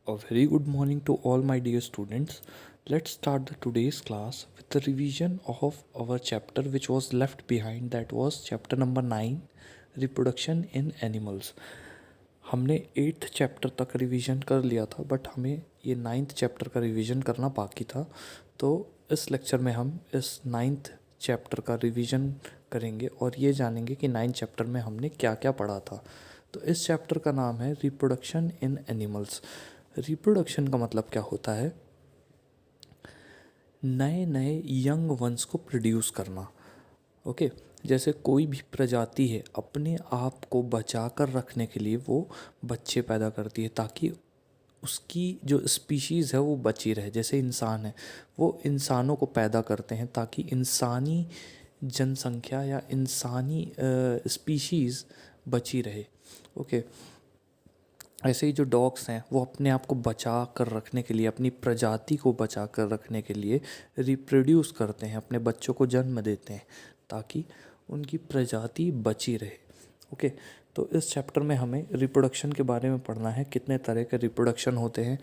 A very good morning to all my dear students. Let's start the today's class with the revision of our chapter which was left behind, that was chapter number 9, reproduction in animals. हमने 8th chapter तक revision कर लिया था, but हमें ये 9th chapter का revision करना बाकी था। तो इस लेक्चर में हम इस 9th चैप्टर का रिवीजन करेंगे और ये जानेंगे कि 9th चैप्टर में हमने क्या क्या पढ़ा था। तो इस चैप्टर का नाम है रिप्रोडक्शन इन एनिमल्स। रिप्रोडक्शन का मतलब क्या होता है? नए नए यंग वंस को प्रोड्यूस करना। ओके, जैसे कोई भी प्रजाति है अपने आप को बचा कर रखने के लिए वो बच्चे पैदा करती है ताकि उसकी जो स्पीशीज़ है वो बची रहे। जैसे इंसान है, वो इंसानों को पैदा करते हैं ताकि इंसानी जनसंख्या या इंसानी स्पीशीज़ बची रहे। ओके, ऐसे ही जो डॉग्स हैं वो अपने आप को बचा कर रखने के लिए, अपनी प्रजाति को बचा कर रखने के लिए रिप्रोड्यूस करते हैं, अपने बच्चों को जन्म देते हैं ताकि उनकी प्रजाति बची रहे। ओके, तो इस चैप्टर में हमें रिप्रोडक्शन के बारे में पढ़ना है, कितने तरह के रिप्रोडक्शन होते हैं।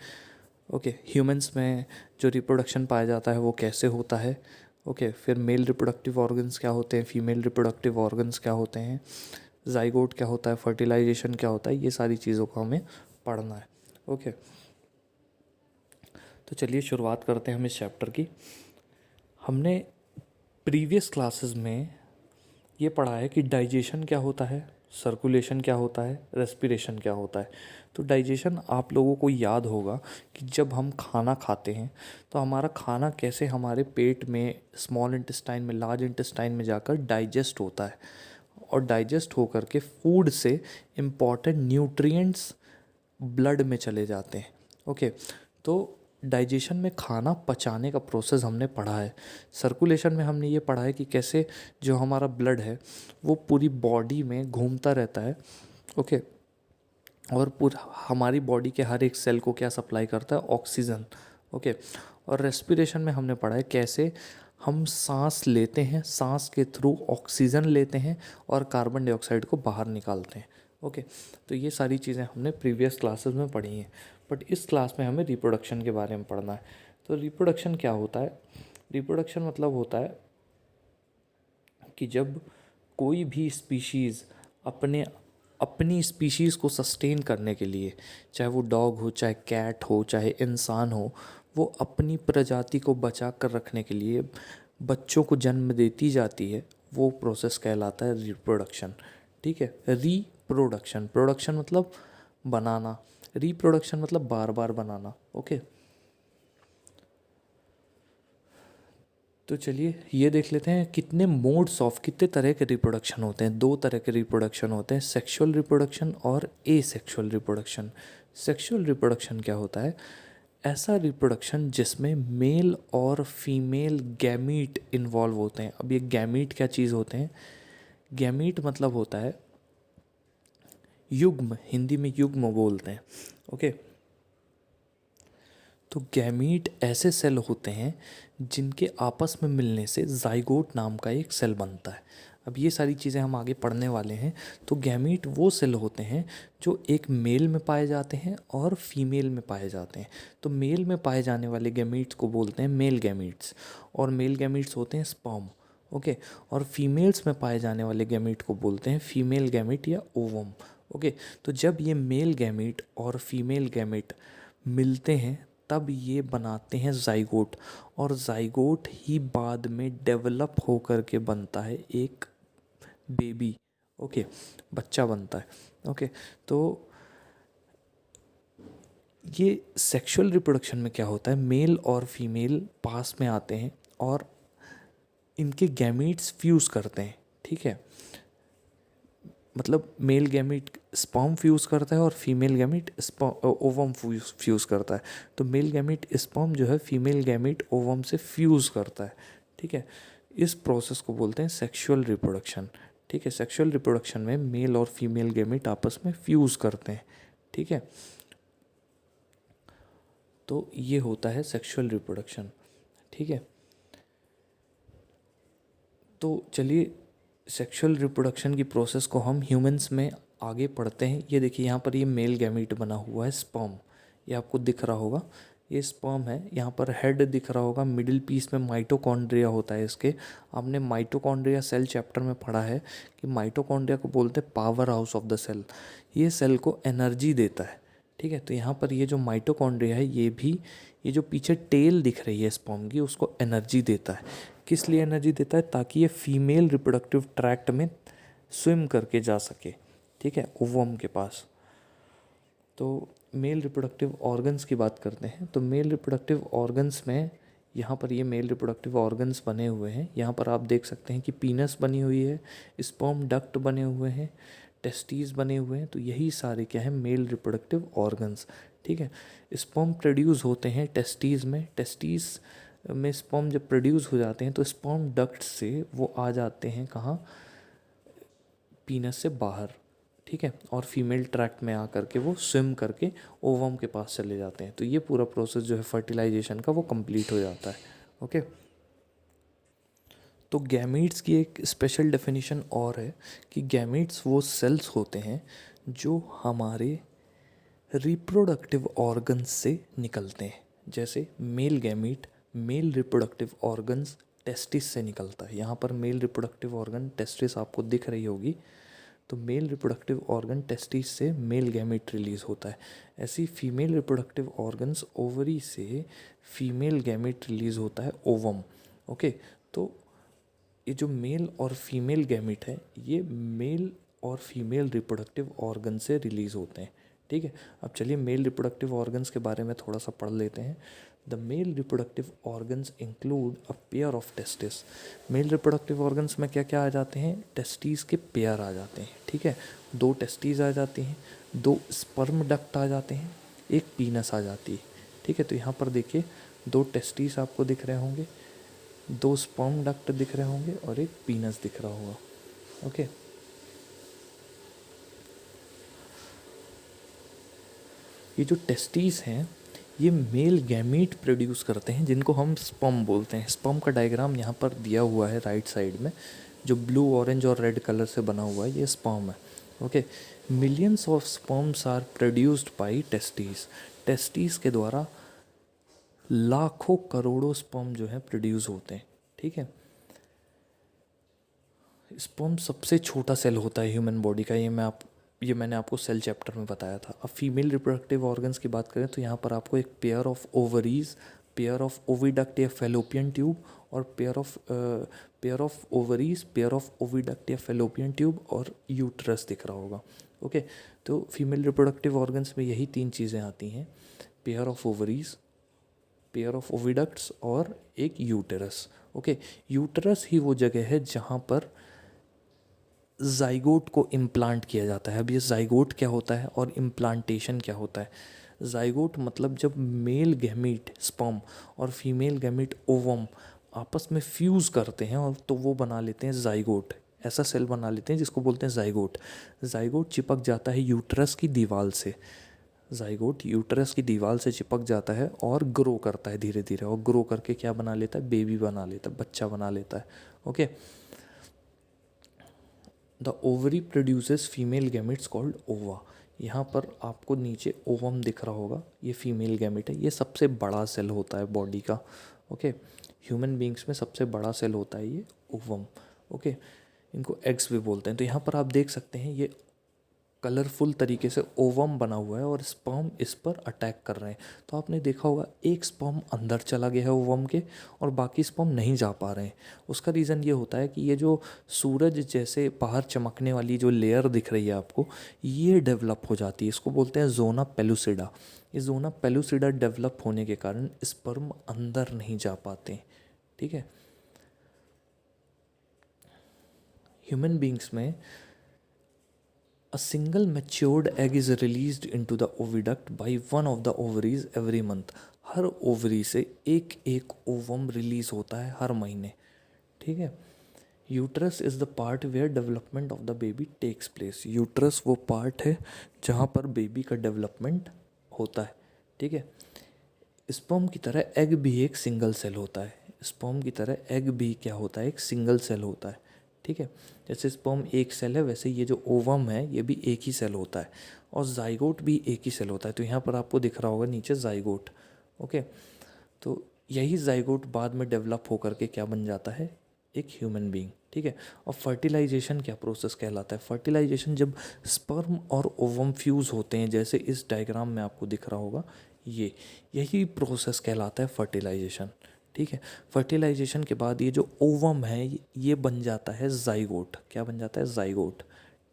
ओके, ह्यूमंस में जो रिप्रोडक्शन पाया जाता है वो कैसे होता है। ओके, फिर मेल रिप्रोडक्टिव ऑर्गन्स क्या होते हैं, फीमेल रिप्रोडक्टिव ऑर्गन्स क्या होते हैं, जाइगोट क्या होता है, फर्टिलाइजेशन क्या होता है, ये सारी चीज़ों को हमें पढ़ना है। ओके, तो चलिए शुरुआत करते हैं हम इस चैप्टर की। हमने प्रीवियस क्लासेस में ये पढ़ा है कि डाइजेशन क्या होता है, सर्कुलेशन क्या होता है, रेस्पिरेशन क्या होता है। तो डाइजेशन आप लोगों को याद होगा कि जब हम खाना खाते हैं तो हमारा खाना कैसे हमारे पेट में, स्मॉल इंटेस्टाइन में, लार्ज इंटेस्टाइन में जाकर डाइजेस्ट होता है और डाइजेस्ट होकर के फूड से इम्पॉर्टेंट न्यूट्रिएंट्स ब्लड में चले जाते हैं। ओके, तो डाइजेशन में खाना पचाने का प्रोसेस हमने पढ़ा है। सर्कुलेशन में हमने ये पढ़ा है कि कैसे जो हमारा ब्लड है वो पूरी बॉडी में घूमता रहता है। ओके, और पूरा हमारी बॉडी के हर एक सेल को क्या सप्लाई करता है, ऑक्सीजन। ओके, और रेस्पिरेशन में हमने पढ़ा है कैसे हम सांस लेते हैं, सांस के थ्रू ऑक्सीजन लेते हैं और कार्बन डाइऑक्साइड को बाहर निकालते हैं। ओके, तो ये सारी चीज़ें हमने प्रीवियस क्लासेस में पढ़ी हैं, बट इस क्लास में हमें रिप्रोडक्शन के बारे में पढ़ना है। तो रिप्रोडक्शन क्या होता है? रिप्रोडक्शन मतलब होता है कि जब कोई भी स्पीशीज़ अपनी स्पीशीज़ को सस्टेन करने के लिए, चाहे वो डॉग हो, चाहे कैट हो, चाहे इंसान हो, वो अपनी प्रजाति को बचा कर रखने के लिए बच्चों को जन्म देती जाती है, वो प्रोसेस कहलाता है रिप्रोडक्शन। ठीक है, रिप्रोडक्शन, प्रोडक्शन मतलब बनाना, रिप्रोडक्शन मतलब बार बार बनाना। ओके, तो चलिए ये देख लेते हैं कितने मोड्स ऑफ, कितने तरह के रिप्रोडक्शन होते हैं। 2 तरह के रिप्रोडक्शन होते हैं, सेक्सुअल रिप्रोडक्शन और एसेक्सुअल रिप्रोडक्शन। सेक्सुअल रिप्रोडक्शन क्या होता है? ऐसा रिप्रोडक्शन जिसमें मेल और फीमेल गैमीट इन्वॉल्व होते हैं। अब ये गैमीट क्या चीज़ होते हैं? गैमीट मतलब होता है युग्म, हिंदी में युग्म बोलते हैं। ओके, तो गैमीट ऐसे सेल होते हैं जिनके आपस में मिलने से जाइगोट नाम का एक सेल बनता है। अब ये सारी चीज़ें हम आगे पढ़ने वाले हैं। तो गैमीट वो सेल होते हैं जो एक मेल में पाए जाते हैं और फीमेल में पाए जाते हैं। तो मेल में पाए जाने वाले गैमीट्स को बोलते हैं मेल गैमीट्स, और मेल गैमीट्स होते हैं स्पर्म। ओके, और फीमेल्स में पाए जाने वाले गैमीट को बोलते हैं फीमेल गैमीट या ओवम। ओके, तो जब ये मेल गैमीट और फीमेल गैमीट मिलते हैं तब ये बनाते हैं जाइगोट, और जाइगोट ही बाद में डेवलप होकर के बनता है एक बेबी। ओके, बच्चा बनता है। ओके, तो ये सेक्सुअल रिप्रोडक्शन में क्या होता है, मेल और फीमेल पास में आते हैं और इनके गैमीट्स फ्यूज़ करते हैं। ठीक है, मतलब मेल गैमीट स्पर्म फ्यूज़ करता है और फीमेल गैमीट ओवम फ्यूज़ करता है। तो मेल गैमीट स्पर्म जो है फीमेल गैमीट ओवम से फ्यूज़ करता है। ठीक है, इस प्रोसेस को बोलते हैं सेक्सुअल रिप्रोडक्शन। ठीक है, सेक्सुअल रिप्रोडक्शन में मेल और फीमेल गैमीट आपस में फ्यूज़ करते हैं। ठीक है, तो ये होता है सेक्सुअल रिप्रोडक्शन। ठीक है, तो चलिए सेक्सुअल रिप्रोडक्शन की प्रोसेस को हम ह्यूमंस में आगे पढ़ते हैं। ये देखिए यहाँ पर ये मेल गैमीट बना हुआ है स्पर्म, ये आपको दिख रहा होगा, ये स्पर्म है, यहाँ पर हेड दिख रहा होगा, मिडिल पीस में माइटोकॉन्ड्रिया होता है इसके। आपने माइटोकॉन्ड्रिया सेल चैप्टर में पढ़ा है कि माइटोकॉन्ड्रिया को बोलते हैं power house of the cell, ये सेल को एनर्जी देता है। ठीक है, तो यहाँ पर ये जो माइटोकॉन्ड्रिया है ये भी, ये जो पीछे टेल दिख रही है स्पर्म की, उसको एनर्जी देता है। किस लिए एनर्जी देता है? ताकि ये फीमेल रिप्रोडक्टिव ट्रैक्ट में स्विम करके जा सके। ठीक है, ओवम के पास। तो मेल रिप्रोडक्टिव ऑर्गन्स की बात करते हैं, तो मेल रिप्रोडक्टिव ऑर्गन्स में यहाँ पर ये मेल रिप्रोडक्टिव ऑर्गन्स बने हुए हैं। यहाँ पर आप देख सकते हैं कि पीनस बनी हुई है, स्पर्म डक्ट बने हुए हैं, टेस्टीज बने हुए हैं। तो यही सारे क्या है? Male reproductive organs. ठीक है, स्पर्म प्रोड्यूस होते हैं टेस्टीज में। टेस्टीज में स्पर्म जब प्रोड्यूस हो जाते हैं तो स्पर्म डक्ट से वो आ जाते हैं कहाँ? पीनस से बाहर। ठीक है, और फीमेल ट्रैक्ट में आकर के वो स्विम करके ओवम के पास चले जाते हैं। तो ये पूरा प्रोसेस जो है फर्टिलाइजेशन का वो कंप्लीट हो जाता है। ओके, तो गैमीट्स की एक स्पेशल डेफिनेशन और है कि गैमीट्स वो सेल्स होते हैं जो हमारे रिप्रोडक्टिव ऑर्गन्स से निकलते हैं। जैसे male gamete, male reproductive organs testis से निकलता है। यहाँ पर मेल रिप्रोडक्टिव ऑर्गन टेस्टिस आपको दिख रही होगी। तो मेल रिप्रोडक्टिव ऑर्गन टेस्टिस से मेल गैमीट रिलीज होता है। ऐसी फीमेल रिप्रोडक्टिव ऑर्गन्स ओवरी से फीमेल गैमीट रिलीज होता है, ओवम। ओके, तो ये जो मेल और फीमेल गैमीट है ये मेल और फीमेल रिप्रोडक्टिव ऑर्गन से रिलीज होते हैं। ठीक है, अब चलिए मेल रिप्रोडक्टिव ऑर्गन्स के बारे में थोड़ा सा पढ़ लेते हैं। The male reproductive organs include a pair of testis. Male reproductive organs में क्या क्या आ जाते हैं? टेस्टिस के पेयर आ जाते हैं। ठीक है, 2 टेस्टिस आ जाती हैं, 2 स्पर्म डक्ट आ जाते हैं, एक पीनस आ जाती है। ठीक है, तो यहाँ पर देखिए 2 टेस्टिस आपको दिख रहे होंगे, 2 स्पर्म डक्ट दिख रहे होंगे और एक पीनस दिख रहा होगा। ओके, ये जो टेस्टिस हैं ये मेल गैमीट प्रोड्यूस करते हैं जिनको हम स्पर्म बोलते हैं। स्पर्म का डायग्राम यहाँ पर दिया हुआ है राइट साइड में, जो ब्लू, ऑरेंज और रेड कलर से बना हुआ है, ये स्पर्म है। Okay, millions of sperms are produced by testis. Testis के द्वारा लाखों करोड़ों स्पर्म जो है प्रोड्यूस होते हैं। ठीक है, स्पर्म सबसे छोटा सेल होता है ह्यूमन बॉडी का, ये मैंने आपको सेल चैप्टर में बताया था। अब फीमेल रिप्रोडक्टिव ऑर्गन्स की बात करें तो यहाँ पर आपको एक pair of ovaries, pair of oviduct या फेलोपियन ट्यूब और pair of ovaries, pair of oviduct या फेलोपियन ट्यूब और यूट्रस दिख रहा होगा। ओके, तो फीमेल रिप्रोडक्टिव ऑर्गन्स में यही 3 चीज़ें आती हैं, pair of ovaries, pair of oviducts और एक यूटेरस। ओके, यूटेरस ही वो जगह है जहाँ पर जाइगोट को इम्प्लांट किया जाता है। अब ये जाइगोट क्या होता है और इम्प्लांटेशन क्या होता है? जाइगोट मतलब जब मेल गैमीट स्पर्म और फीमेल गैमीट ओवम आपस में फ्यूज़ करते हैं और तो वो बना लेते हैं जाइगोट। ऐसा सेल बना लेते हैं जिसको बोलते हैं जाइगोट। जाइगोट चिपक जाता है यूट्रस की दीवार से, जाइगोट यूट्रस की दीवार से चिपक जाता है और ग्रो करता है धीरे धीरे, और ग्रो करके क्या बना लेता है? बेबी बना लेता है, बच्चा बना लेता है। Okay, the ovary produces female gametes called ओवा। यहाँ पर आपको नीचे ओवम दिख रहा होगा, ये फीमेल गैमेट है। ये सबसे बड़ा सेल होता है बॉडी का। ओके, ह्यूमन बींग्स में सबसे बड़ा सेल होता है ये ओवम। ओके, इनको एग्स भी बोलते हैं। तो यहाँ पर आप देख सकते हैं ये कलरफुल तरीके से ओवम बना हुआ है और स्पर्म इस पर अटैक कर रहे हैं। तो आपने देखा होगा एक स्पर्म अंदर चला गया है ओवम के और बाकी स्पर्म नहीं जा पा रहे हैं। उसका रीज़न ये होता है कि ये जो सूरज जैसे बाहर चमकने वाली जो लेयर दिख रही है आपको, ये डेवलप हो जाती है। इसको बोलते हैं जोना पेलुसिडा। ये जोना पेलुसिडा डेवलप होने के कारण स्पर्म अंदर नहीं जा पाते। ठीक है, ह्यूमन बींग्स में a single matured egg is released into the oviduct by one of the ovaries every month. Her ovary से एक एक ओवम रिलीज होता है हर महीने। ठीक है, uterus is the part where development of the baby takes place. Uterus वो part है जहाँ पर बेबी का डेवलपमेंट होता है। ठीक है, स्पर्म की तरह एग भी एक सिंगल सेल होता है। स्पर्म की तरह एग भी क्या होता है? एक सिंगल सेल होता है। ठीक है। जैसे स्पर्म एक सेल है, वैसे ये जो ओवम है ये भी एक ही सेल होता है, और जाइगोट भी एक ही सेल होता है। तो यहाँ पर आपको दिख रहा होगा नीचे जाइगोट। ओके, तो यही जाइगोट बाद में डेवलप होकर के क्या बन जाता है, एक ह्यूमन बीइंग। ठीक है। और फर्टिलाइजेशन क्या प्रोसेस कहलाता है? फर्टिलाइजेशन जब स्पर्म और ओवम फ्यूज़ होते हैं, जैसे इस डायग्राम में आपको दिख रहा होगा, ये यही प्रोसेस कहलाता है फर्टिलाइजेशन। ठीक है। फर्टिलाइजेशन के बाद ये जो ओवम है ये बन जाता है जाइगोट। क्या बन जाता है? जाइगोट।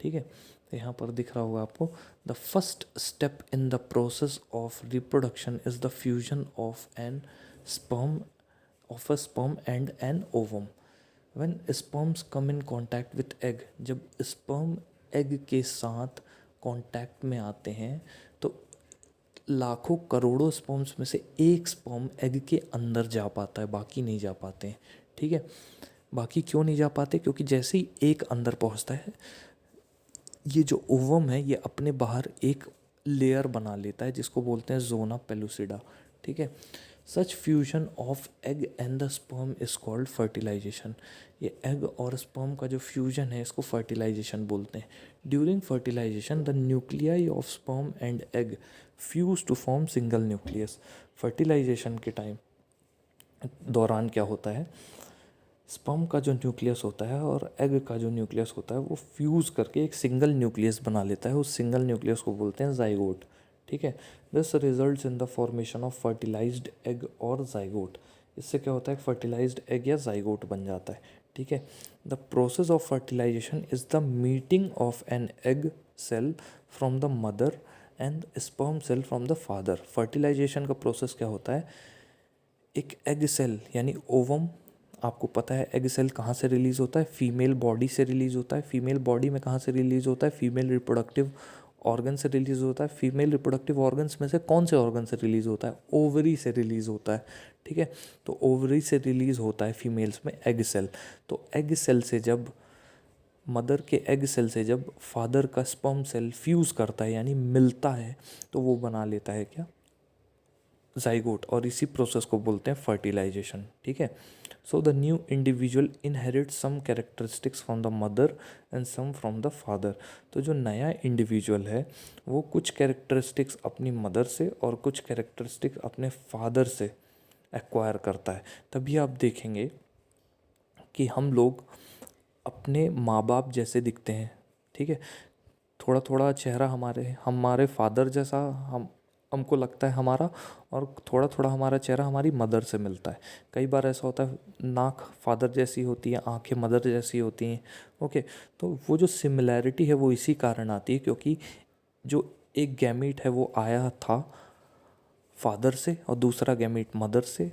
ठीक है। तो यहाँ पर दिख रहा होगा आपको, the first step in the process of reproduction is the fusion of an sperm a sperm and an ovum. When sperms come in contact with egg, जब sperm egg के साथ कांटेक्ट में आते हैं तो लाखों करोड़ों स्पर्म्स में से एक स्पर्म एग के अंदर जा पाता है, बाकी नहीं जा पाते हैं। ठीक है। बाकी क्यों नहीं जा पाते? क्योंकि जैसे ही एक अंदर पहुंचता है, ये जो ओवम है ये अपने बाहर एक लेयर बना लेता है जिसको बोलते हैं जोना पेलुसिडा। ठीक है। Such fusion of egg and the sperm is called fertilisation. ये एग और स्पर्म का जो फ्यूजन है इसको फर्टिलाइजेशन बोलते हैं। During fertilisation the nuclei of sperm and egg fuse to form single nucleus. Fertilisation के टाइम दौरान क्या होता है, स्पर्म का जो न्यूक्लियस होता है और एग का जो न्यूक्लियस होता है वो फ्यूज़ करके एक सिंगल न्यूक्लियस बना लेता है। उस सिंगल न्यूक्लियस को बोलते हैं जाइगोट। ठीक है। This results in the formation of fertilised egg और जाइगोट। इससे क्या होता है, फर्टिलाइज्ड एग या जाइगोट बन जाता है। ठीक है। The process of fertilisation is the meeting of an egg cell from the mother and sperm cell from the father. Fertilisation का प्रोसेस क्या होता है, एक एग सेल यानी ओवम, आपको पता है एग सेल कहाँ से रिलीज़ होता है, फीमेल बॉडी से रिलीज़ होता है। फीमेल बॉडी में कहाँ से रिलीज़ होता है, फीमेल रिप्रोडक्टिव ऑर्गन से रिलीज़ होता है। फीमेल रिप्रोडक्टिव ऑर्गन्स में से कौन से ऑर्गन से रिलीज़ होता है, ओवरी से रिलीज़ होता है। ठीक है। तो ओवरी से रिलीज़ होता है फीमेल्स में एग सेल। तो एग सेल से जब मदर के एग सेल से जब फादर का स्पर्म सेल फ्यूज़ करता है यानी मिलता है, तो वो बना लेता है क्या, जाइगोट। और इसी प्रोसेस को बोलते हैं फर्टिलाइजेशन। ठीक है। So the new individual inherit some characteristics from the mother and some from the father. तो जो नया इंडिविजुअल है वो कुछ कैरेक्टरिस्टिक्स अपनी मदर से और कुछ कैरेक्टरिस्टिक्स अपने फादर से एक्वायर करता है। तभी आप देखेंगे कि हम लोग अपने माँ बाप जैसे दिखते हैं। ठीक है। थोड़ा थोड़ा चेहरा हमारे हमारे फादर जैसा हमको लगता है हमारा, और थोड़ा थोड़ा हमारा चेहरा हमारी मदर से मिलता है। कई बार ऐसा होता है नाक फादर जैसी होती है, आंखें मदर जैसी होती हैं। ओके। तो वो जो सिमिलैरिटी है वो इसी कारण आती है क्योंकि जो एक गैमीट है वो आया था फादर से और दूसरा गैमीट मदर से।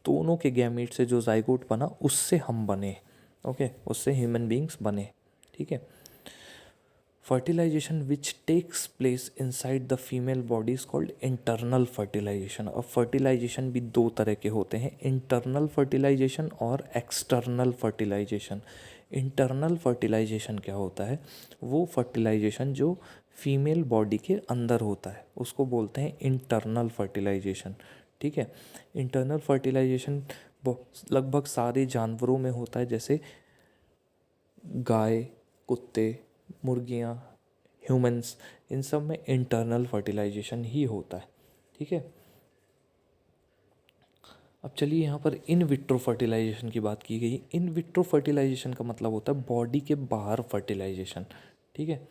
दोनों के गैमीट से जो जाइगोट बना उससे हम बने। ओके, उससे ह्यूमन बींग्स बने। ठीक है। Fertilisation which takes place inside the female body is called internal fertilisation. अब फर्टिलाइजेशन भी दो तरह के होते हैं, इंटरनल फर्टिलाइजेशन और एक्सटर्नल फर्टिलाइजेशन। इंटरनल फर्टिलाइजेशन क्या होता है, वो फर्टिलाइजेशन जो फीमेल बॉडी के अंदर होता है उसको बोलते हैं इंटरनल फर्टिलाइजेशन। ठीक है। इंटरनल फर्टिलाइजेशन लगभग सारे जानवरों में होता है, जैसे गाय, कुत्ते, मुर्गियाँ, ह्यूमंस, इन सब में इंटरनल फर्टिलाइजेशन ही होता है। ठीक है। अब चलिए यहाँ पर इन विट्रो फर्टिलाइजेशन की बात की गई। इन विट्रो फर्टिलाइजेशन का मतलब होता है बॉडी के बाहर फर्टिलाइजेशन। ठीक है।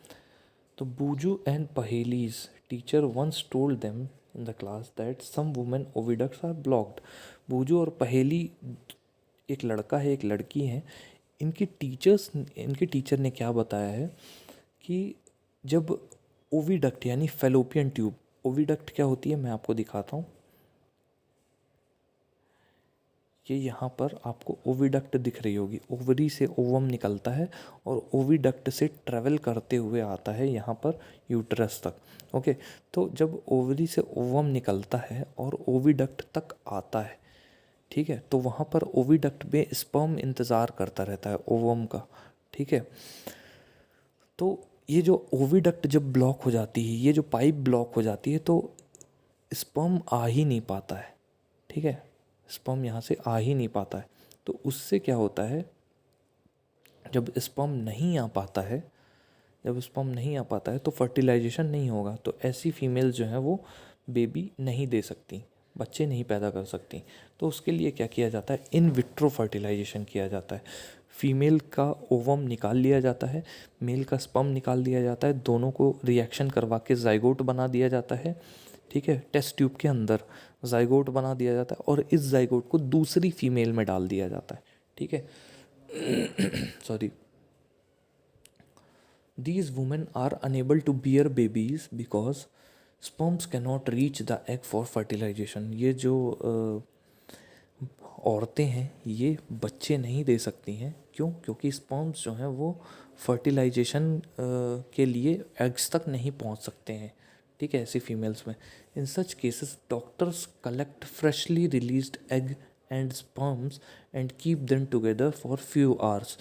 तो Boojho and Paheli's teacher once told them in the class that some women oviducts are blocked. Boojho और पहेली, एक लड़का है एक लड़की है, इनके टीचर ने क्या बताया है कि जब ओविडक्ट यानी फेलोपियन ट्यूब, ओविडक्ट क्या होती है मैं आपको दिखाता हूँ। ये यहाँ पर आपको ओविडक्ट दिख रही होगी, ओवरी से ओवम निकलता है और ओविडक्ट से ट्रेवल करते हुए आता है यहाँ पर यूट्रस तक। ओके। तो जब ओवरी से ओवम निकलता है और ओविडक्ट तक आता है, ठीक है, तो वहाँ पर ओविडक्ट में स्पर्म इंतज़ार करता रहता है ओवम का। ठीक है। तो ये जो ओविडक्ट जब ब्लॉक हो जाती है, ये जो पाइप ब्लॉक हो जाती है, तो स्पर्म आ ही नहीं पाता है। ठीक है। स्पर्म यहाँ से आ ही नहीं पाता है। तो उससे क्या होता है, जब स्पर्म नहीं आ पाता है, तो फर्टिलाइजेशन नहीं होगा, तो ऐसी फीमेल जो हैं वो बेबी नहीं दे सकती, बच्चे नहीं पैदा कर सकती। तो उसके लिए क्या किया जाता है, इन विट्रो फर्टिलाइजेशन किया जाता है। फीमेल का ओवम निकाल लिया जाता है, मेल का स्पर्म निकाल दिया जाता है, दोनों को रिएक्शन करवा के जाइगोट बना दिया जाता है। ठीक है, टेस्ट ट्यूब के अंदर जाइगोट बना दिया जाता है और इस जाइगोट को दूसरी फीमेल में डाल दिया जाता है। ठीक है sorry. These women are unable to bear babies because sperms cannot reach the egg for fertilization। ये जो औरतें हैं ये बच्चे नहीं दे सकती हैं। क्यों? क्योंकि स्पर्म्स जो हैं वो फर्टिलाइजेशन के लिए एग्स तक नहीं पहुंच सकते हैं। ठीक है, ऐसी फीमेल्स में in such cases doctors collect freshly released egg and sperms and keep them together for few hours.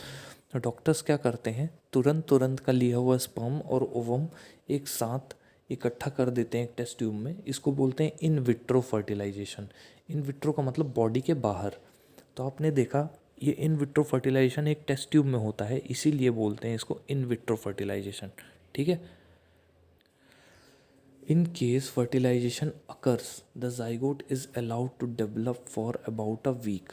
Doctors क्या करते हैं, तुरंत का लिया हुआ स्पर्म और ओवम एक साथ इकट्ठा कर देते हैं एक टेस्ट ट्यूब में। इसको बोलते हैं in vitro fertilisation. In vitro का मतलब बॉडी के बाहर। तो आपने देखा ये इन विट्रो फर्टिलाइजेशन एक टेस्ट ट्यूब में होता है, इसीलिए बोलते हैं इसको इन विट्रो फर्टिलाइजेशन। ठीक है। In case fertilisation occurs the zygote is allowed to develop for about a week.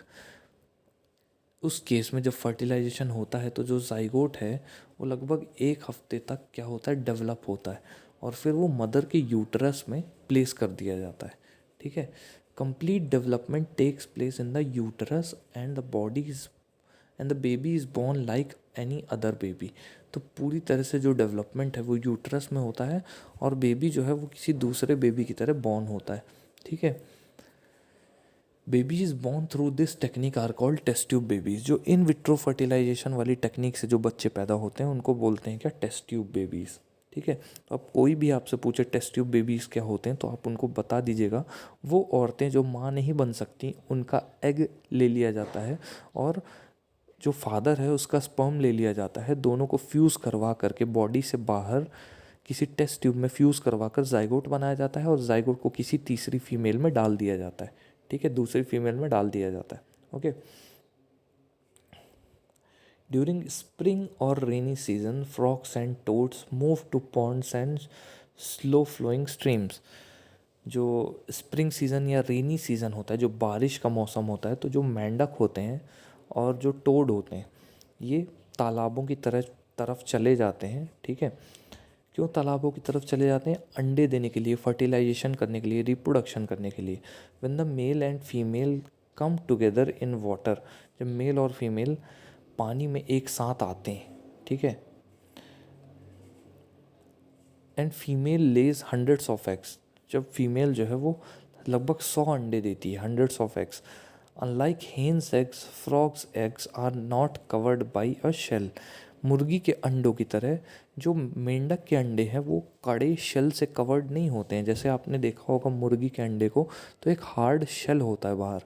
उस केस में जब फर्टिलाइजेशन होता है तो जो जाइगोट है वो लगभग एक हफ्ते तक क्या होता है, डेवलप होता है और फिर वो मदर के यूटरस में प्लेस कर दिया जाता है। ठीक है, complete development takes place in the uterus and the body is and the baby is born like any other baby. तो पूरी तरह से जो डेवलपमेंट है वो यूटरस में होता है और बेबी जो है वो किसी दूसरे बेबी की तरह बॉर्न होता है। ठीक है, baby is born through this technique are called test tube babies. जो इन विट्रो फर्टिलाइजेशन वाली टेक्निक से जो बच्चे पैदा होते हैं उनको बोलते हैं क्या, टेस्ट ट्यूब बेबीज़। ठीक है, तो अब कोई भी आपसे पूछे टेस्ट ट्यूब बेबीज़ क्या होते हैं तो आप उनको बता दीजिएगा, वो औरतें जो माँ नहीं बन सकती उनका एग ले लिया जाता है और जो फादर है उसका स्पर्म ले लिया जाता है, दोनों को फ्यूज़ करवा करके बॉडी से बाहर किसी टेस्ट ट्यूब में फ्यूज़ करवा कर जाइगोट बनाया जाता है और जाइगोट को किसी तीसरी फीमेल में डाल दिया जाता है। ठीक है, दूसरी फीमेल में डाल दिया जाता है। ओके, ड्यूरिंग स्प्रिंग और rainy season frogs and toads move to ponds and slow flowing streams. जो स्प्रिंग सीज़न या रेनी सीज़न होता है, जो बारिश का मौसम होता है, तो जो मेंढक होते हैं और जो टोड होते हैं ये तालाबों की तरफ चले जाते हैं। ठीक है, क्यों तालाबों की तरफ चले जाते हैं, अंडे देने के लिए, फर्टिलाइजेशन करने के लिए, रिप्रोडक्शन करने के लिए। When the male and female come together in water, जब मेल और फीमेल पानी में एक साथ आते हैं। ठीक है, and female lays hundreds of eggs, जब फीमेल जो है वो लगभग 100 अंडे देती है, hundreds of eggs. Unlike hens eggs frogs eggs are not covered by a shell. मुर्गी के अंडों की तरह जो मेंढक के अंडे हैं वो कड़े शेल से कवर्ड नहीं होते हैं। जैसे आपने देखा होगा मुर्गी के अंडे को तो एक हार्ड शेल होता है बाहर,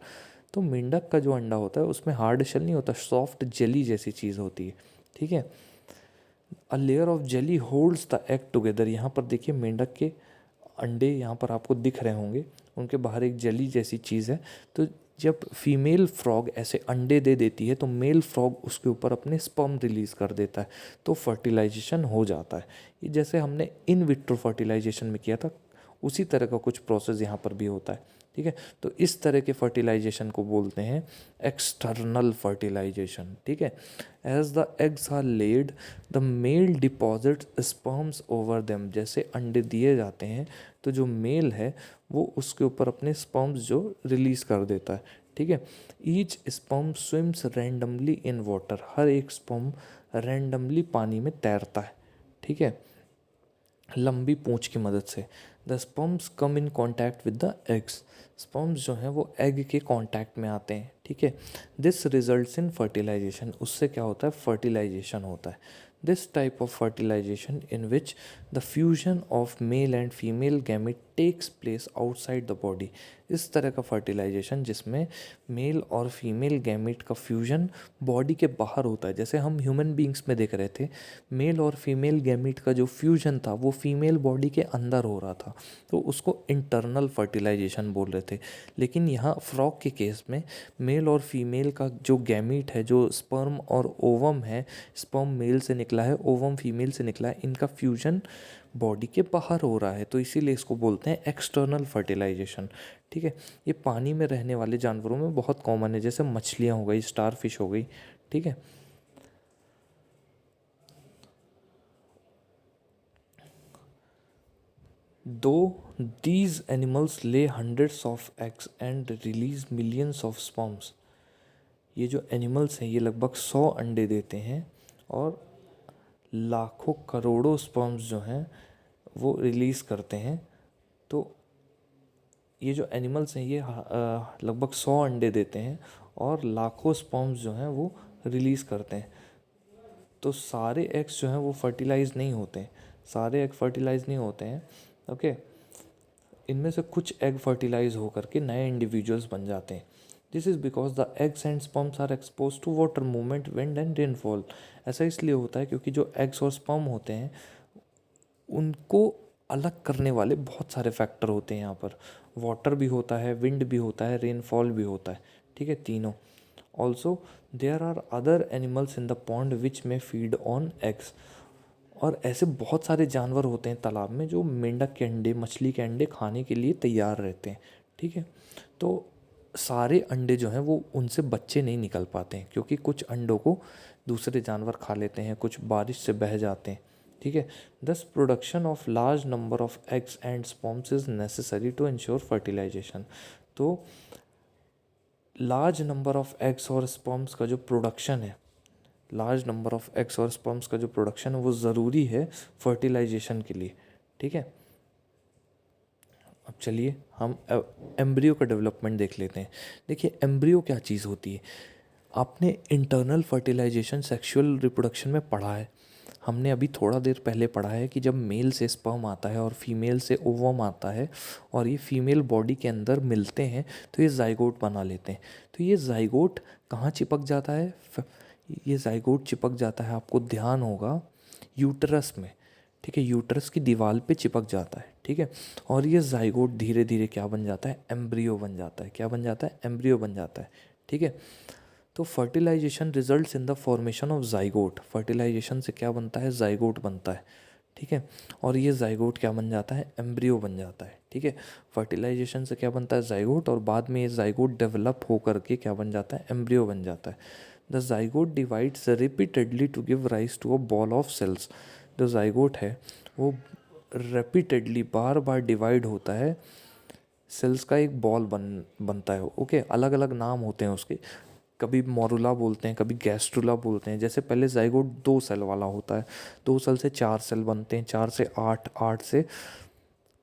तो मेंढक का जो अंडा होता है उसमें हार्ड शेल नहीं होता, सॉफ्ट जेली जैसी चीज़ होती है। ठीक है, a layer of jelly holds the egg together. यहाँ पर देखिए मेंढक के अंडे यहाँ पर आपको दिख रहे होंगे, उनके बाहर एक जेली जैसी चीज़ है। तो जब फीमेल फ्रॉग ऐसे अंडे दे देती है तो मेल फ्रॉग उसके ऊपर अपने स्पर्म रिलीज़ कर देता है, तो फर्टिलाइजेशन हो जाता है। ये जैसे हमने इन विट्रो फर्टिलाइजेशन में किया था उसी तरह का कुछ प्रोसेस यहाँ पर भी होता है। ठीक है, तो इस तरह के फर्टिलाइजेशन को बोलते हैं एक्सटर्नल फर्टिलाइजेशन। ठीक है, as the eggs are laid the male deposit sperms over them. जैसे अंडे दिए जाते हैं तो जो मेल है वो उसके ऊपर अपने स्पर्म्स जो रिलीज़ कर देता है। ठीक है, each sperm swims randomly in water. हर एक स्पर्म रैंडमली पानी में तैरता है। ठीक है, लंबी पूंछ की मदद से। The sperms come in contact with the eggs. Sperms जो हैं वो एग के कॉन्टैक्ट में आते हैं। ठीक है, दिस रिजल्ट्स इन फर्टिलाइजेशन। उससे क्या होता है, फर्टिलाइजेशन होता है। This type of fertilisation in which the fusion of male and female gamete takes place outside the body. इस तरह का फर्टिलाइजेशन जिसमें मेल और फीमेल गैमीट का फ्यूजन बॉडी के बाहर होता है, जैसे हम ह्यूमन बींग्स में देख रहे थे मेल और फीमेल गैमीट का जो फ्यूजन था वो फीमेल बॉडी के अंदर हो रहा था, तो उसको इंटरनल फर्टिलाइजेशन बोल रहे थे। लेकिन यहाँ फ्रॉग के केस में मेल और फीमेल का जो गैमीट है, जो स्पर्म और ओवम है, स्पर्म मेल से निकला है, ओवम फीमेल से निकला है, इनका फ्यूजन बॉडी के बाहर हो रहा है, तो इसीलिए इसको बोलते हैं एक्सटर्नल फर्टिलाइजेशन। ठीक है, ये पानी में रहने वाले जानवरों में बहुत कॉमन है, जैसे मछलियाँ हो गई, स्टार फिश हो गई। ठीक है, दो these animals lay hundreds of eggs and release millions of sperms। ये जो एनिमल्स हैं ये लगभग 100 अंडे देते हैं और लाखों करोड़ों स्पर्म्स जो हैं वो रिलीज़ करते हैं। तो ये जो एनिमल्स हैं ये लगभग 100 अंडे देते हैं और लाखों स्पर्म्स जो हैं वो रिलीज़ करते हैं। तो सारे एग्स जो हैं वो फर्टिलाइज नहीं होते हैं, सारे एग फर्टिलाइज नहीं होते हैं। ओके, इनमें से कुछ एग फर्टिलाइज होकर के नए इंडिविजुअल्स बन जाते हैं। This is because the eggs and sperms are expose to water movement, wind and rainfall. ऐसा इसलिए होता है क्योंकि जो एग्स और स्पर्म होते हैं उनको अलग करने वाले बहुत सारे फैक्टर होते हैं यहाँ पर। वाटर भी होता है, विंड भी होता है, रेनफॉल भी होता है। ठीक है, तीनों। Also there are other animals in the pond which में फीड ऑन एग्स। और ऐसे बहुत सारे जानवर होते हैं तालाब में जो मेंढक के अंडे, मछली के अंडे खाने के लिए तैयार रहते हैं। ठीक है, तो सारे अंडे जो हैं वो उनसे बच्चे नहीं निकल पाते हैं क्योंकि कुछ अंडों को दूसरे जानवर खा लेते हैं, कुछ बारिश से बह जाते हैं। ठीक है, thus production of large number of eggs and sperms is necessary to ensure fertilisation. तो लार्ज नंबर ऑफ एग्स और स्पर्म्स का जो प्रोडक्शन है, लार्ज नंबर ऑफ एग्स और स्पर्म्स का जो प्रोडक्शन है वो ज़रूरी है फर्टिलाइजेशन के लिए। ठीक है, अब चलिए हम एम्ब्रियो का डेवलपमेंट देख लेते हैं। देखिए एम्ब्रियो क्या चीज़ होती है। आपने इंटरनल फर्टिलाइजेशन सेक्सुअल रिप्रोडक्शन में पढ़ा है, हमने अभी थोड़ा देर पहले पढ़ा है कि जब मेल से स्पर्म आता है और फीमेल से ओवम आता है और ये फीमेल बॉडी के अंदर मिलते हैं तो ये जाइगोट बना लेते हैं। तो ये जाइगोट कहाँ चिपक जाता है? ये जाइगोट चिपक जाता है, आपको ध्यान होगा, यूटरस में। ठीक है, यूटरस की दीवार पे चिपक जाता है। ठीक है, और ये जाइगोट धीरे धीरे क्या बन जाता है? एम्ब्रियो बन जाता है। क्या बन जाता है? एम्ब्रियो बन जाता है। ठीक है, तो fertilisation results in the formation of zygote. Fertilisation से क्या बनता है? जाइगोट बनता है। ठीक है, और ये जाइगोट क्या बन जाता है? एम्ब्रियो बन जाता है। ठीक है, फर्टिलाइजेशन से क्या बनता है? जाइगोट, और बाद में ये जाइगोट डेवलप होकर के क्या बन जाता है? एम्ब्रियो बन जाता है। The zygote divides repeatedly to give rise to a ball of cells. जो जाइगोट है वो रिपीटेडली बार बार डिवाइड होता है, सेल्स का एक बॉल बनता है। ओके, अलग अलग नाम होते हैं उसके, कभी मोरुला बोलते हैं, कभी गैस्ट्रुला बोलते हैं। जैसे पहले जाइगोट 2 सेल वाला होता है, 2 सेल से 4 सेल बनते हैं, 4 से 8, 8 से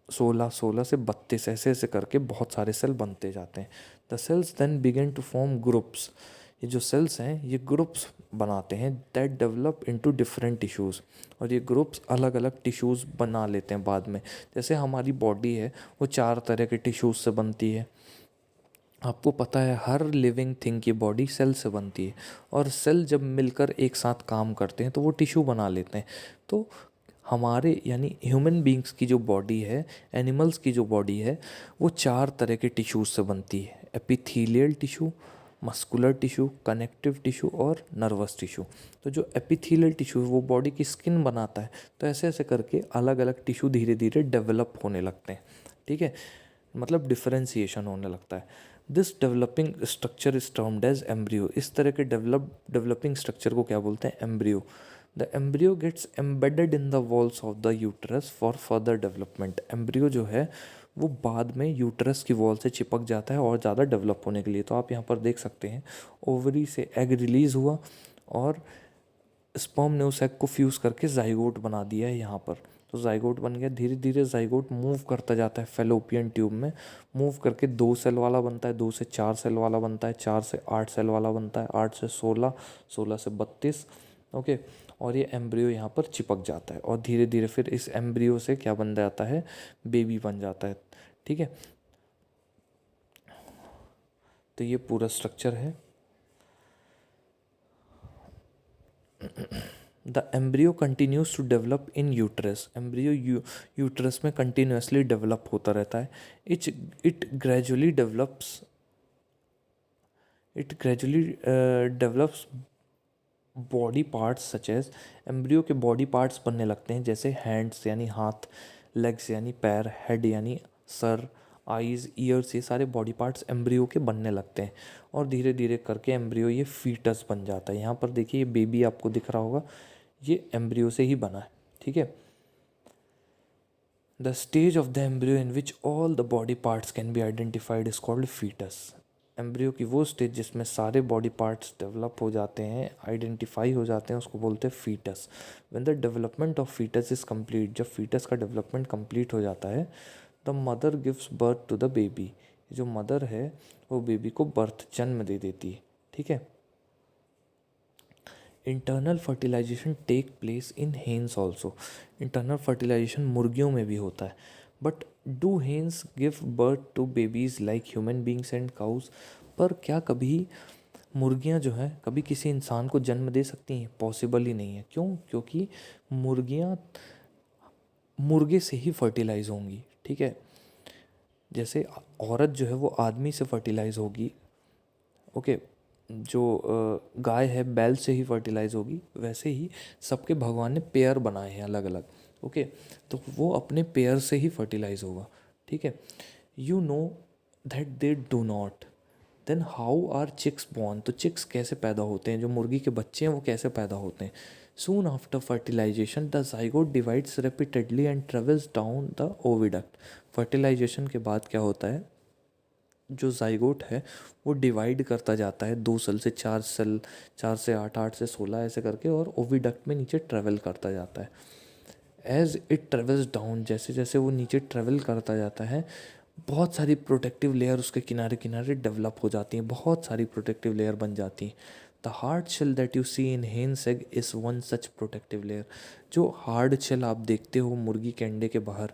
16, 16 से 32, ऐसे ऐसे करके बहुत सारे सेल बनते जाते हैं। The cells then begin to form groups. ये जो सेल्स हैं ये ग्रुप्स बनाते हैं, that develop into different tissues. और ये ग्रुप्स अलग अलग टिश्यूज़ बना लेते हैं बाद में। जैसे हमारी बॉडी है वो 4 तरह के टिश्यूज़ से बनती है। आपको पता है हर लिविंग थिंग की बॉडी सेल से बनती है, और सेल जब मिलकर एक साथ काम करते हैं तो वो टिश्यू बना लेते हैं। तो हमारे यानी ह्यूमन बींग्स की जो बॉडी है, एनिमल्स की जो बॉडी है, वो 4 तरह के टिश्यूज से बनती है। Epithelial tissue, muscular tissue, connective tissue और नर्वस टिश्यू। तो जो एपिथेलियल टिश्यू है वो बॉडी की स्किन बनाता है। तो ऐसे ऐसे करके अलग अलग टिश्यू धीरे धीरे डेवलप होने लगते हैं। ठीक है, मतलब डिफरेंशिएशन होने लगता है। This developing structure is termed as embryo. इस तरह के डेवलपिंग स्ट्रक्चर को क्या बोलते हैं? Embryo. The embryo gets embedded in the walls of the uterus for further development. Embryo जो है वो बाद में यूटरस की वॉल से चिपक जाता है और ज़्यादा डेवलप होने के लिए। तो आप यहाँ पर देख सकते हैं ओवरी से एग रिलीज़ हुआ और स्पर्म ने उस एग को फ्यूज़ करके जाइगोट बना दिया है यहाँ पर। तो जाइगोट बन गया, धीरे धीरे जाइगोट मूव करता जाता है फेलोपियन ट्यूब में, मूव करके 2 सेल वाला बनता है, 2 से 4 सेल वाला बनता है, 4 से 8 सेल वाला बनता है, 8 से 16, 16 से 32। ओके, और ये एम्ब्रियो यहाँ पर चिपक जाता है और धीरे धीरे फिर इस एम्ब्रियो से क्या बन जाता है? बेबी बन जाता है। ठीक है, तो ये पूरा स्ट्रक्चर है। The embryo continues to develop in uterus, embryo uterus में कंटिन्यूसली डेवलप होता रहता है। It gradually develops body parts such as, embryo के बॉडी पार्ट्स बनने लगते हैं जैसे हैंड्स यानी हाथ, लेग्स यानी पैर, हेड यानी सर, आईज, ईयर्स, ये सारे बॉडी पार्ट्स एम्ब्रियो के बनने लगते हैं और धीरे धीरे करके एम्ब्रियो ये फीटस बन जाता है। यहाँ पर देखिए ये बेबी आपको दिख रहा होगा, ये एम्ब्रियो से ही बना है। ठीक है, the stage of the embryo in which all the body parts can be identified is called foetus. Embryo की वो स्टेज जिसमें सारे बॉडी पार्ट्स डेवलप हो जाते हैं, आइडेंटिफाई हो जाते हैं, उसको बोलते हैं foetus. When the development of foetus is complete, जब फीटस का डेवलपमेंट कंप्लीट हो जाता है, the mother gives birth to the baby, जो मदर है वो बेबी को बर्थ, जन्म दे देती है। ठीक है, internal fertilisation take place in hens also, internal fertilisation मुर्गियों में भी होता है। But do hens give birth to babies like human beings and cows, पर क्या कभी मुर्गियां जो हैं कभी किसी इंसान को जन्म दे सकती हैं? पॉसिबल ही नहीं है। क्यों? क्योंकि मुर्गियां मुर्गे से ही फर्टिलाइज होंगी। ठीक है, जैसे औरत जो है वो आदमी से फर्टिलाइज होगी, ओके, जो गाय है बैल से ही फर्टिलाइज होगी, वैसे ही सबके भगवान ने पेयर बनाए हैं अलग अलग। ओके, तो वो अपने पेयर से ही फर्टिलाइज होगा। ठीक है, you know that they do not, then how are chicks born, तो चिक्स कैसे पैदा होते हैं, जो मुर्गी के बच्चे हैं वो कैसे पैदा होते हैं? Soon after fertilisation the zygote divides repeatedly and travels down the oviduct, fertilisation के बाद क्या होता है, जो जाइगोट है वो डिवाइड करता जाता है, 2 सेल से 4 सेल, 4 से 8, 8 से 16 ऐसे करके, और ओविडक्ट में नीचे ट्रेवल करता जाता है। एज इट ट्रेवल्स डाउन, जैसे जैसे वो नीचे ट्रेवल करता जाता है, बहुत सारी प्रोटेक्टिव लेयर उसके किनारे किनारे डेवलप हो जाती हैं, बहुत सारी प्रोटेक्टिव लेयर बन जाती हैं। The hard shell that you see in hens egg is one such protective layer, जो हार्ड शेल आप देखते हो मुर्गी के अंडे के बाहर,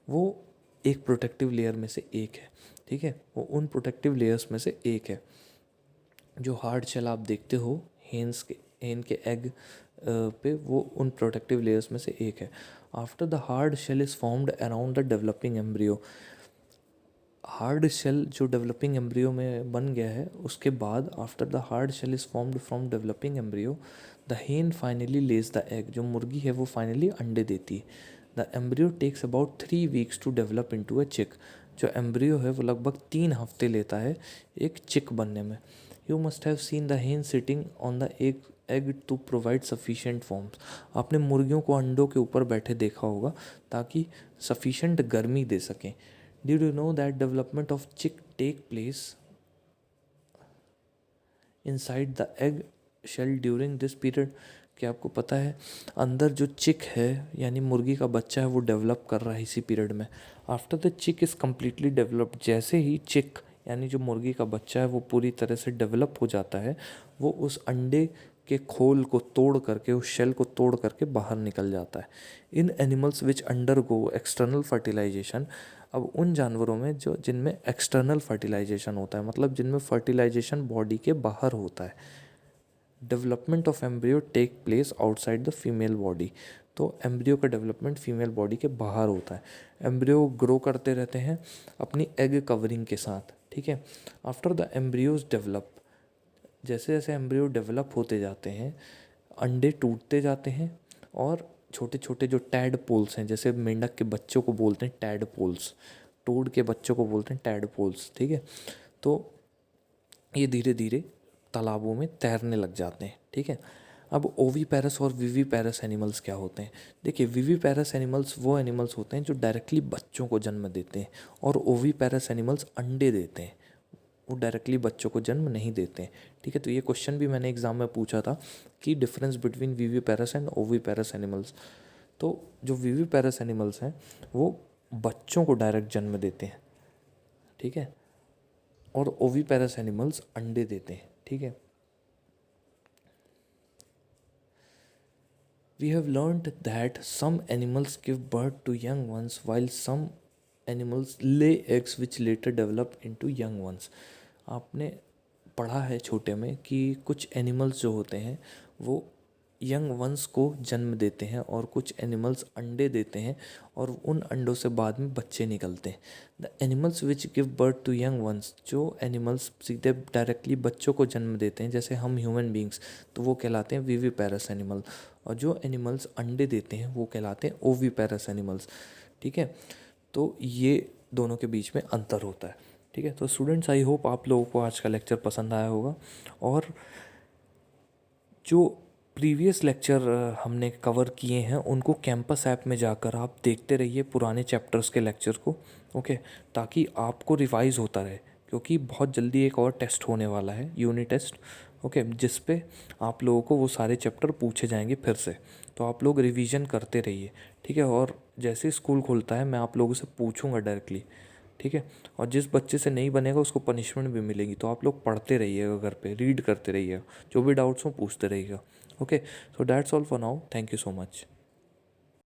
वो एक प्रोटेक्टिव लेयर में से एक है। ठीक है, वो उन प्रोटेक्टिव लेयर्स में से एक है। जो हार्ड शेल आप देखते हो हेन के एग पे, वो उन प्रोटेक्टिव लेयर्स में से एक है। After the hard shell is formed around the developing embryo, hard shell जो डेवलपिंग एम्ब्रियो में बन गया है, उसके बाद after the hard shell is formed from developing embryo, the hen finally lays the egg, जो मुर्गी है वो फाइनली अंडे देती है। The embryo takes about 3 weeks to develop into a chick, जो एम्ब्रियो है वो लगभग 3 हफ्ते लेता है एक चिक बनने में। You must have seen the hen sitting on the egg to provide sufficient forms, आपने मुर्गियों को अंडों के ऊपर बैठे देखा होगा ताकि सफिशेंट गर्मी दे सकें। Did you know that development of chick take place inside the egg shell during this period? क्या आपको पता है अंदर जो चिक है यानी मुर्गी का बच्चा है वो डेवलप कर रहा है इसी पीरियड में। आफ्टर द चिक इज़ कम्प्लीटली डेवलप्ड, जैसे ही चिक यानी जो मुर्गी का बच्चा है वो पूरी तरह से डेवलप हो जाता है, वो उस अंडे के खोल को तोड़ करके, उस शेल को तोड़ करके बाहर निकल जाता है। In animals which undergo external fertilisation, अब उन जानवरों में जो जिनमें एक्सटर्नल फर्टिलाइजेशन होता है, मतलब जिनमें फर्टिलाइजेशन बॉडी के बाहर होता है, development of embryo take place outside the female body, तो एम्ब्रियो का डेवलपमेंट फीमेल बॉडी के बाहर होता है। एम्ब्रियो ग्रो करते रहते हैं अपनी एग कवरिंग के साथ। ठीक है, आफ्टर द एम्ब्रियोज डेवलप, जैसे जैसे एम्ब्रियो डेवलप होते जाते हैं, अंडे टूटते जाते हैं और छोटे छोटे जो टैडपोल्स हैं, जैसे मेंढक के बच्चों को बोलते हैं टैडपोल्स, टोड के बच्चों को बोलते हैं टैडपोल्स। ठीक है, तो ये धीरे धीरे तालाबों में तैरने लग जाते हैं। ठीक है, अब ओवीपेरस और विवीपेरस एनिमल्स क्या होते हैं? देखिए, विवीपेरस एनिमल्स वो एनिमल्स होते हैं जो डायरेक्टली बच्चों को जन्म देते हैं, और ओवीपेरस एनिमल्स अंडे देते हैं, वो डायरेक्टली बच्चों को जन्म नहीं देते हैं। ठीक है, तो ये क्वेश्चन भी मैंने एग्जाम में पूछा था कि difference between viviparous and oviparous animals. तो जो विवीपेरस एनिमल्स हैं वो बच्चों को डायरेक्ट जन्म देते हैं। ठीक है, और ओवीपेरस एनिमल्स अंडे देते हैं। ठीक है, we have learned that some animals give birth to young ones while some animals lay eggs which later develop into young ones. आपने पढ़ा है छोटे में कि कुछ एनिमल्स जो होते हैं वो यंग वंस को जन्म देते हैं और कुछ एनिमल्स अंडे देते हैं और उन अंडों से बाद में बच्चे निकलते हैं। The animals which give birth to young ones, जो एनिमल्स सीधे डायरेक्टली बच्चों को जन्म देते हैं जैसे हम ह्यूमन बींग्स, तो वो कहलाते हैं विविपेरस एनिमल। और जो एनिमल्स अंडे देते हैं वो कहलाते हैं ओविपेरस एनिमल्स। ठीक है, तो ये दोनों के बीच में अंतर होता है। ठीक है, तो स्टूडेंट्स आई होप आप लोगों को आज का लेक्चर पसंद आया होगा। और जो प्रीवियस लेक्चर हमने कवर किए हैं उनको कैंपस ऐप में जाकर आप देखते रहिए पुराने चैप्टर्स के लेक्चर को। ओके, ताकि आपको रिवाइज़ होता रहे, क्योंकि बहुत जल्दी एक और टेस्ट होने वाला है, यूनिट टेस्ट। ओके, जिस पे आप लोगों को वो सारे चैप्टर पूछे जाएंगे फिर से, तो आप लोग रिवीजन करते रहिए। ठीक है, और जैसे ही स्कूल खुलता है मैं आप लोगों से पूछूंगा डायरेक्टली। ठीक है, और जिस बच्चे से नहीं बनेगा उसको पनिशमेंट भी मिलेगी, तो आप लोग पढ़ते रहिएगा, घर पे रीड करते रहिएगा, जो भी डाउट्स हो पूछते रहिएगा। Okay, so that's all for now. Thank you so much.